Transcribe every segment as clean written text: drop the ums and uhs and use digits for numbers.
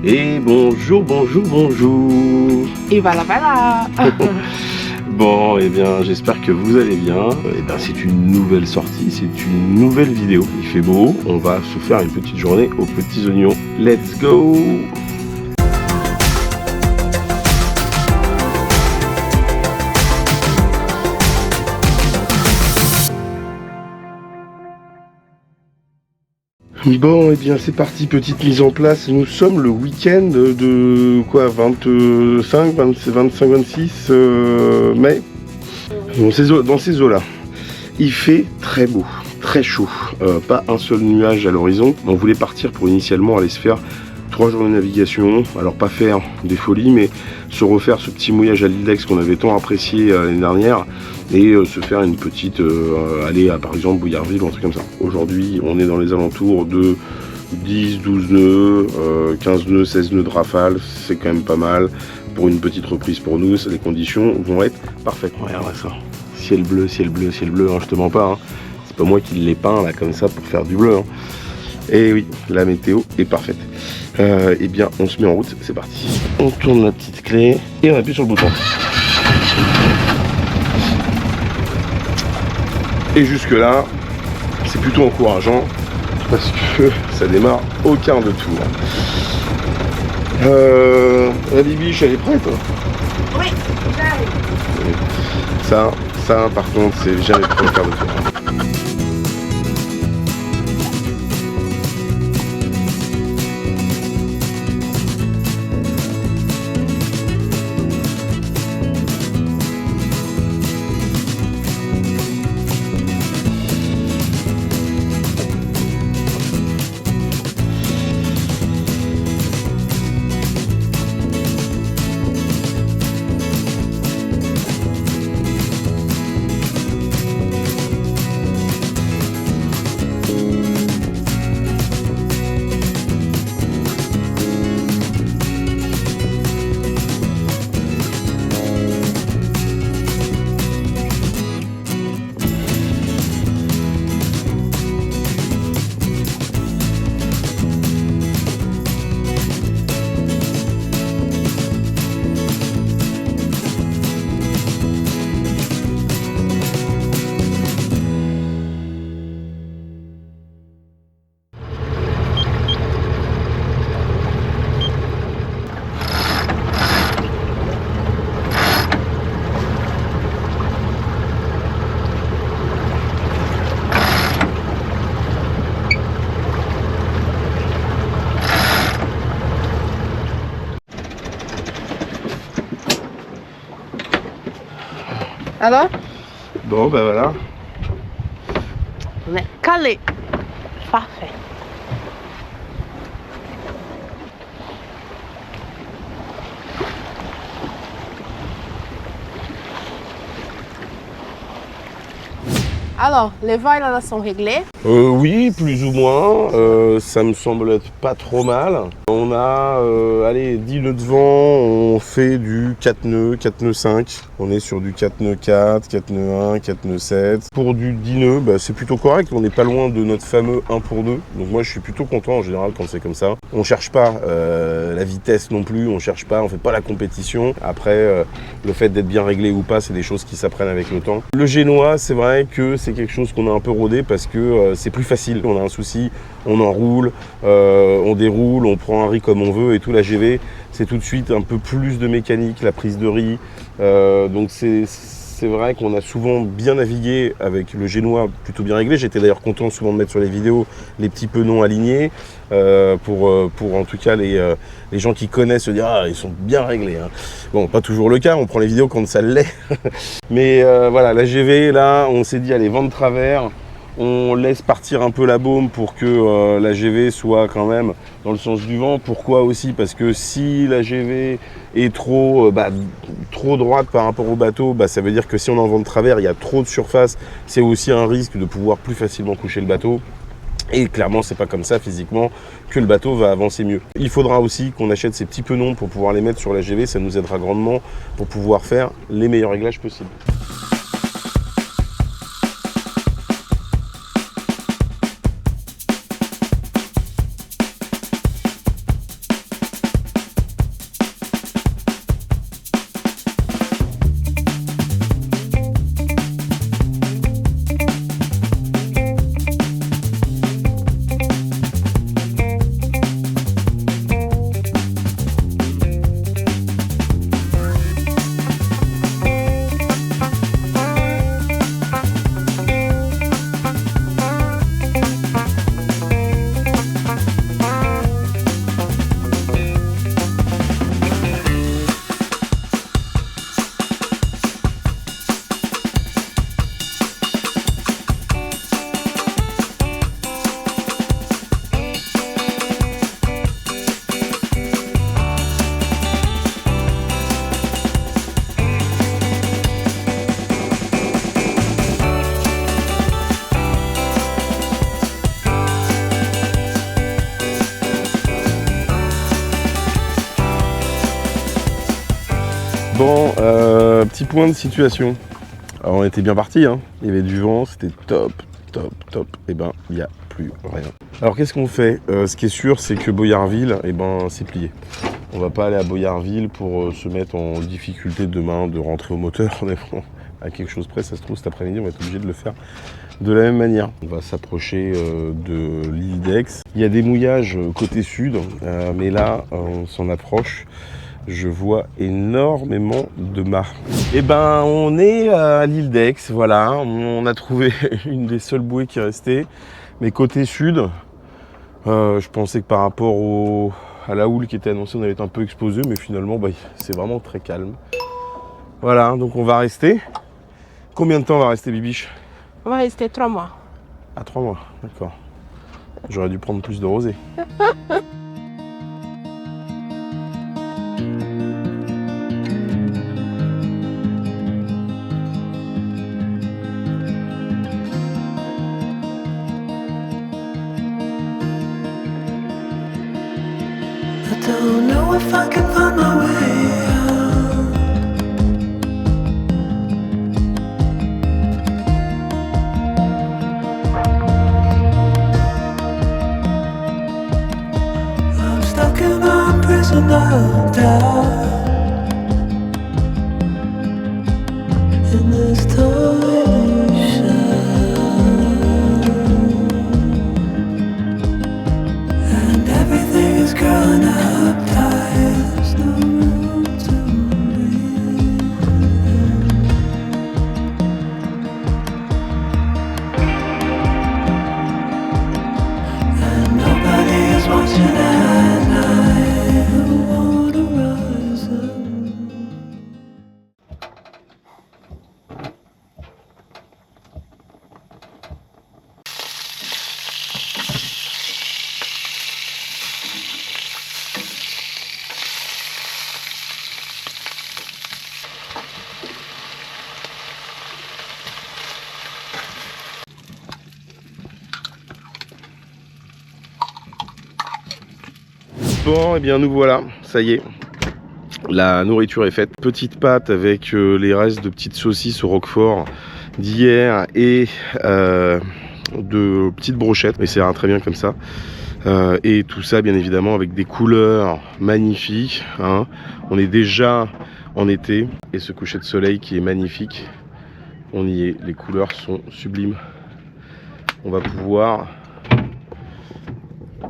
Et bonjour. Et voilà. Bon, eh bien, j'espère que vous allez bien. Eh bien, c'est une nouvelle sortie, c'est une nouvelle vidéo. Il fait beau, on va se faire une petite journée aux petits oignons. Let's go! Bon, et bien c'est parti, petite mise en place. Nous sommes le week-end de quoi, 25, 26 mai. Dans ces eaux-là. Il fait très beau, très chaud. Pas un seul nuage à l'horizon. On voulait partir pour initialement aller se faire 3 jours de navigation. Alors pas faire des folies, mais se refaire ce petit mouillage à l'île d'Aix qu'on avait tant apprécié l'année dernière. Et se faire une petite aller à par exemple Bouillarville ou un truc comme ça. Aujourd'hui on est dans les alentours de 10, 12 nœuds, 15 nœuds, 16 nœuds de rafale, c'est quand même pas mal. Pour une petite reprise pour nous, les conditions vont être parfaites. Regarde ça, ciel bleu, hein, je te mens pas, hein. C'est pas moi qui l'ai peint là comme ça pour faire du bleu. Hein. Et oui, la météo est parfaite. Eh bien on se met en route, c'est parti. On tourne la petite clé et on appuie sur le bouton. Et jusque là, c'est plutôt encourageant parce que ça démarre au quart de tour. La bibiche, elle est prête? Oui, j'arrive. Ça par contre, c'est jamais prêt au quart de tour. Alors, Bon, ben voilà. on est calé. Parfait. Alors, les voiles là sont réglées. Oui, plus ou moins. Ça me semble être pas trop mal. On a, 10 nœuds de vent. On fait du 4 nœuds, 4 nœuds 5. On est sur du 4 nœuds 4, 4 nœuds 1, 4 nœuds 7. Pour du 10 nœuds, c'est plutôt correct. On n'est pas loin de notre fameux 1 pour 2. Donc moi, je suis plutôt content en général quand c'est comme ça. On cherche pas la vitesse non plus. On cherche pas, on fait pas la compétition. Après, le fait d'être bien réglé ou pas, c'est des choses qui s'apprennent avec le temps. Le génois, c'est vrai que c'est quelque chose qu'on a un peu rodé parce que c'est plus facile. On a un souci, on enroule, on déroule, on prend un riz comme on veut et tout. La GV, c'est tout de suite un peu plus de mécanique, la prise de riz. Donc c'est vrai qu'on a souvent bien navigué avec le génois plutôt bien réglé. J'étais d'ailleurs content souvent de mettre sur les vidéos les petits penons alignés pour en tout cas les gens qui connaissent se dire ah ils sont bien réglés. Hein. Bon, pas toujours le cas, on prend les vidéos quand ça l'est. Mais voilà, la GV là, on s'est dit allez vent de travers. On laisse partir un peu la baume pour que la GV soit quand même dans le sens du vent. Pourquoi aussi? Parce que si la GV est trop droite par rapport au bateau, ça veut dire que si on est en vent de travers, il y a trop de surface. C'est aussi un risque de pouvoir plus facilement coucher le bateau. Et clairement, c'est pas comme ça physiquement que le bateau va avancer mieux. Il faudra aussi qu'on achète ces petits penons pour pouvoir les mettre sur la GV. Ça nous aidera grandement pour pouvoir faire les meilleurs réglages possibles. Bon, petit point de situation. Alors, on était bien parti, hein. Il y avait du vent, c'était top. Et ben, il n'y a plus rien. Alors, qu'est-ce qu'on fait? Ce qui est sûr, c'est que Boyarville, eh ben, c'est plié. On va pas aller à Boyarville pour se mettre en difficulté demain de rentrer au moteur. Honnêtement, à quelque chose près, ça se trouve cet après-midi, on va être obligé de le faire de la même manière. On va s'approcher de l'île d'Aix. Il y a des mouillages côté sud, mais là, on s'en approche. Je vois énormément de mâts. Et ben, on est à l'île d'Aix, voilà. On a trouvé une des seules bouées qui restait. Mais côté sud, je pensais que par rapport à la houle qui était annoncée, on allait être un peu exposé, mais finalement, bah, c'est vraiment très calme. Voilà, donc on va rester. Combien de temps on va rester, Bibiche? On va rester 3 mois. À 3 mois, d'accord. J'aurais dû prendre plus de rosé. I don't know if I can find my way out. I'm stuck in a prison of doubt. In this tiny shell, and everything is growing up tight. There's no room to breathe. And nobody is watching at night. Who wanna rise up? Bon, et bien nous voilà, ça y est. La nourriture est faite. Petite pâte avec les restes de petites saucisses au roquefort d'hier et de petites brochettes. Mais c'est très bien comme ça. Et tout ça, bien évidemment, avec des couleurs magnifiques. Hein. On est déjà en été et ce coucher de soleil qui est magnifique. On y est, les couleurs sont sublimes. On va pouvoir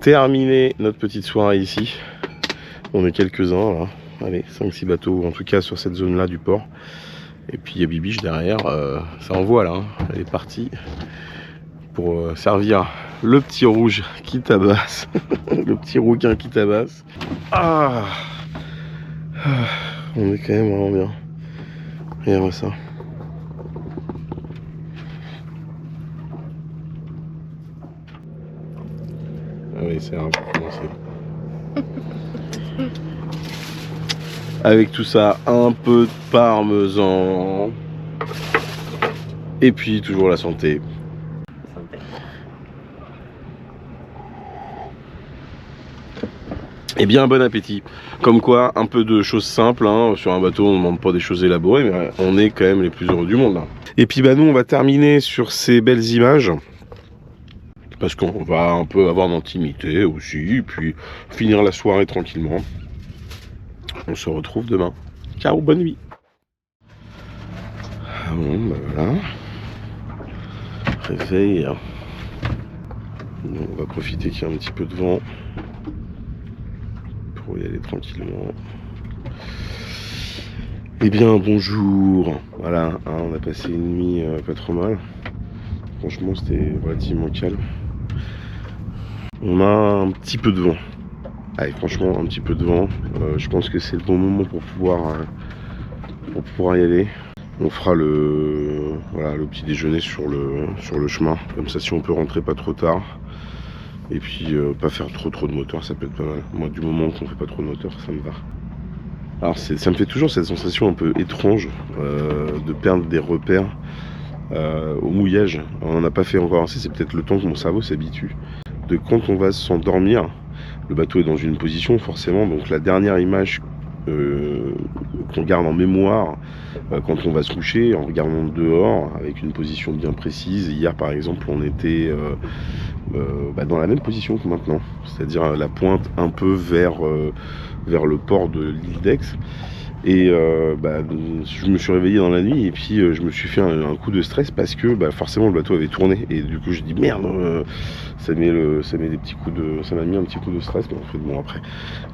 terminer notre petite soirée ici. On est quelques-uns là. Allez, 5-6 bateaux, en tout cas sur cette zone là du port. Et puis il y a Bibiche derrière, ça envoie là, hein. Elle est partie pour servir le petit rouge qui tabasse. Le petit rouquin qui tabasse. Ah, on est quand même vraiment bien. Regarde ça. Ah oui, c'est un peu commencé. Avec tout ça, un peu de parmesan. Et puis toujours la santé. Et bien bon appétit. Comme quoi, un peu de choses simples, hein. Sur un bateau on ne demande pas des choses élaborées, mais on est quand même les plus heureux du monde là. Et puis bah nous on va terminer sur ces belles images. Parce qu'on va un peu avoir d'intimité aussi, et puis finir la soirée tranquillement. On se retrouve demain. Ciao, bonne nuit. Bon, bah voilà. Réveil. On va profiter qu'il y a un petit peu de vent pour y aller tranquillement. Eh bien, bonjour. Voilà, hein, on a passé une nuit pas trop mal. Franchement, c'était relativement calme. On a un petit peu de vent. Allez, franchement, un petit peu de vent. Je pense que c'est le bon moment pour pouvoir y aller. On fera le petit déjeuner sur le chemin. Comme ça, si on peut rentrer pas trop tard. Et puis, pas faire trop de moteur, ça peut être pas mal. Moi, du moment qu'on fait pas trop de moteur, ça me va. Alors, ça me fait toujours cette sensation un peu étrange de perdre des repères au mouillage. On n'en a pas fait encore assez, c'est peut-être le temps que mon cerveau s'habitue. De quand on va s'endormir, le bateau est dans une position forcément, donc la dernière image qu'on garde en mémoire quand on va se coucher, en regardant dehors, avec une position bien précise. Hier par exemple, on était dans la même position que maintenant, c'est-à-dire la pointe un peu vers le port de l'île d'Aix. Et je me suis réveillé dans la nuit et puis je me suis fait un coup de stress parce que forcément le bateau avait tourné et du coup je dis merde, ça m'a mis un petit coup de stress. Mais en fait bon, après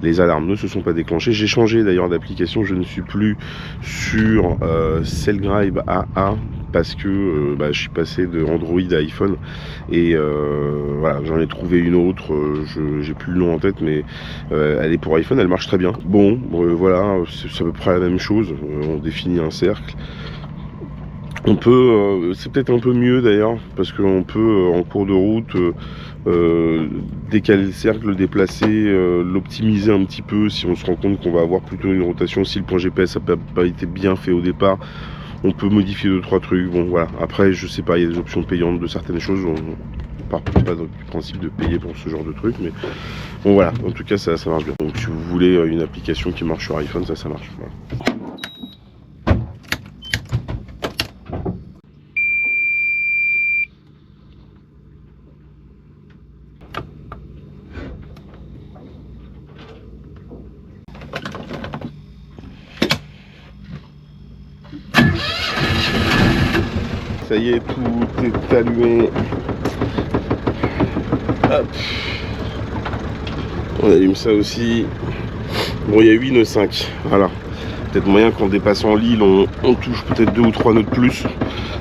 les alarmes ne se sont pas déclenchées. J'ai changé d'ailleurs d'application, je ne suis plus sur Sailgrave AA parce que je suis passé de Android à iPhone et voilà, j'en ai trouvé une autre, j'ai plus le nom en tête, mais elle est pour iPhone, elle marche très bien. Bon, voilà, c'est à peu près la même chose, on définit un cercle. On peut, c'est peut-être un peu mieux d'ailleurs, parce qu'on peut en cours de route décaler le cercle, le déplacer, l'optimiser un petit peu si on se rend compte qu'on va avoir plutôt une rotation, si le point GPS n'a pas été bien fait au départ. On peut modifier 2-3 trucs, bon voilà. Après, je sais pas, il y a des options payantes de certaines choses. On part pas du principe de payer pour ce genre de truc, mais bon voilà. En tout cas, ça marche bien. Donc, si vous voulez une application qui marche sur iPhone, ça marche. Voilà. Ça y est, tout est allumé. Hop. On allume ça aussi. Bon, il y a 8 nœuds 5. Voilà. Peut-être moyen qu'en dépassant l'île, on touche peut-être 2 ou 3 nœuds de plus.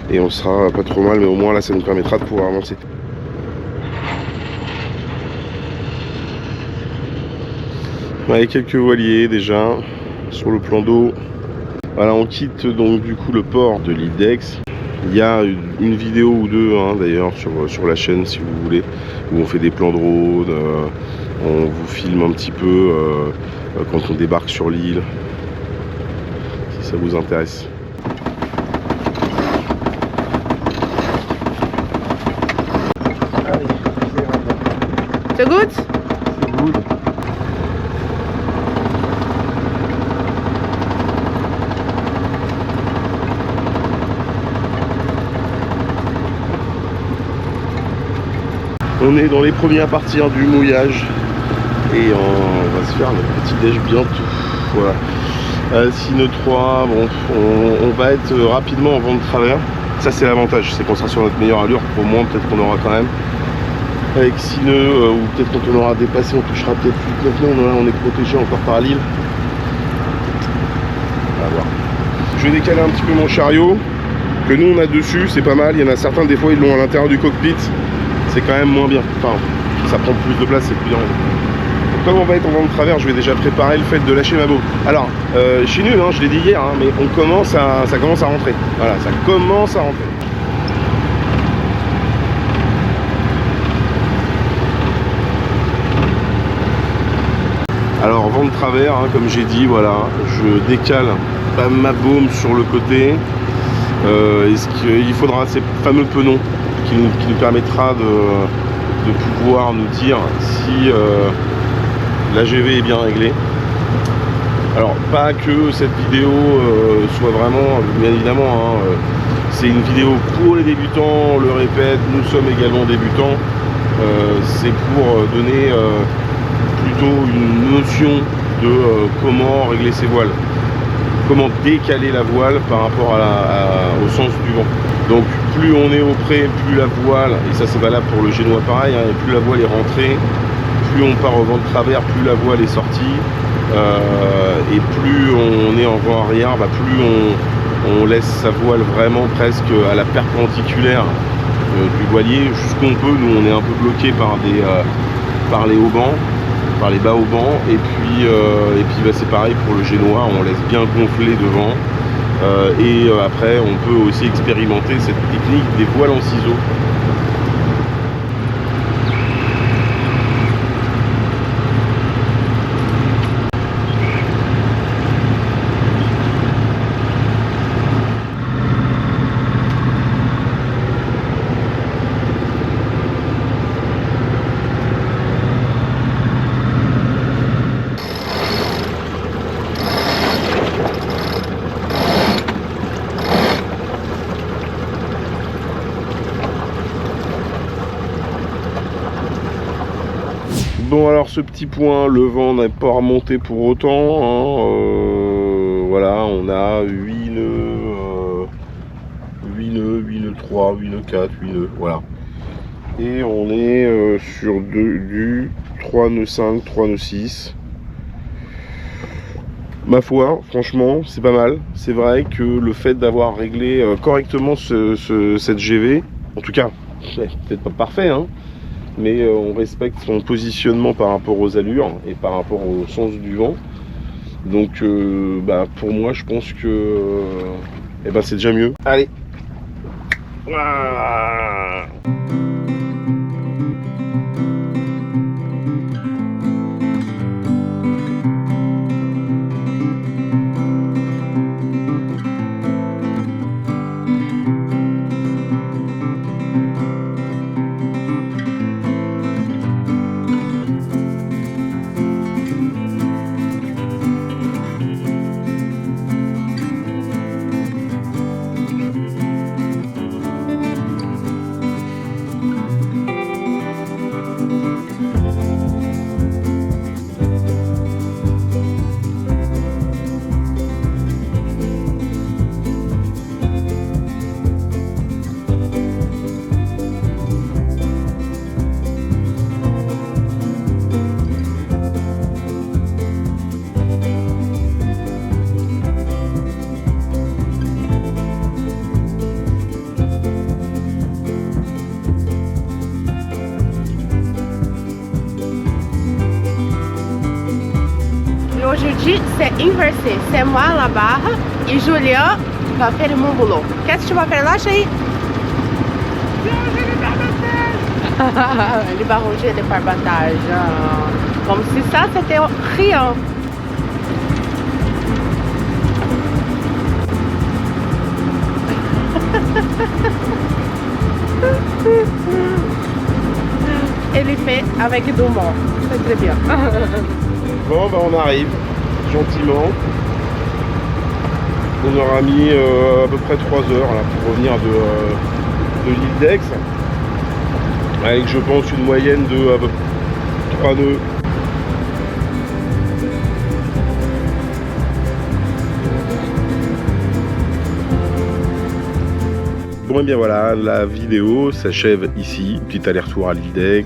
Et on sera pas trop mal, mais au moins là, ça nous permettra de pouvoir avancer. Ouais, quelques voiliers déjà sur le plan d'eau. Voilà, on quitte donc du coup le port de l'île d'Aix. Il y a une vidéo ou deux d'ailleurs sur la chaîne si vous voulez, où on fait des plans de road, on vous filme un petit peu quand on débarque sur l'île, si ça vous intéresse. C'est good? C'est good. On est dans les premiers à partir du mouillage et on va se faire notre petit déj bientôt. Voilà. Sine 3, bon, on va être rapidement en vent de travers. Ça c'est l'avantage, c'est qu'on sera sur notre meilleure allure. Au moins peut-être qu'on aura quand même. Avec Sine ou peut-être quand on aura dépassé, on touchera peut-être plus. Maintenant là, on est protégé encore par l'île. On va voir. Je vais décaler un petit peu mon chariot que nous on a dessus, c'est pas mal. Il y en a certains des fois ils l'ont à l'intérieur du cockpit. C'est quand même moins bien, enfin ça prend plus de place, c'est plus bien. Donc, comme on va être en vent de travers, je vais déjà préparer le fait de lâcher ma bow. Alors, je suis nul, je l'ai dit hier, mais ça commence à rentrer. Voilà, ça commence à rentrer. Alors vent de travers, comme j'ai dit, voilà, je décale ma baume sur le côté. Il faudra ces fameux penons qui nous permettra de pouvoir nous dire si l'AGV est bien réglé. Alors pas que cette vidéo soit vraiment, bien évidemment, c'est une vidéo pour les débutants, on le répète, nous sommes également débutants. C'est pour donner plutôt une notion de comment régler ses voiles, comment décaler la voile par rapport au sens du vent. Donc plus on est au près, plus la voile, et ça c'est valable pour le génois pareil, plus la voile est rentrée, plus on part au vent de travers, plus la voile est sortie, et plus on est en vent arrière, plus on laisse sa voile vraiment presque à la perpendiculaire du voilier, jusqu'on peut. Nous on est un peu bloqué par les haubans, par les bas haubans, et puis c'est pareil pour le génois, on laisse bien gonfler devant. Et après on peut aussi expérimenter cette technique des voiles en ciseaux. Bon, alors ce petit point, le vent n'est pas remonté pour autant, hein. Voilà, on a 8 nœuds, 8 nœuds 3, 8 nœuds 4, 8 nœuds, voilà. Et on est sur du 3 nœuds 5, 3 nœuds 6. Ma foi, franchement, c'est pas mal. C'est vrai que le fait d'avoir réglé correctement cette GV, en tout cas, c'est peut-être pas parfait, hein, mais on respecte son positionnement par rapport aux allures et par rapport au sens du vent. Donc, bah, pour moi, je pense que eh ben, c'est déjà mieux. Allez. Voilà. Aujourd'hui, c'est inversé. C'est moi la barre et Julien va faire mon boulot. Qu'est-ce que tu vas faire là, chérie? Ele va ranger les parbatage. Comme si ça, c'était rien. Ele fait avec d'humour. C'est très bien. Bon, bah on arrive gentiment. On aura mis à peu près 3 heures là, pour revenir de l'île d'Aix. Avec, je pense, une moyenne de à peu près 3 nœuds. Bon et bien voilà, la vidéo s'achève ici. Petit aller-retour à l'île d'Aix,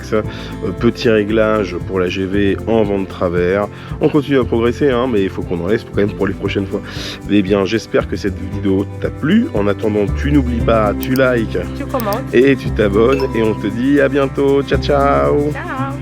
petit réglage pour la GV en vent de travers. On continue à progresser, hein, mais il faut qu'on en laisse quand même pour les prochaines fois. Eh bien, j'espère que cette vidéo t'a plu. En attendant, tu n'oublies pas, tu likes, Tu commentes. et tu t'abonnes. Et on te dit à bientôt. Ciao, ciao. Ciao.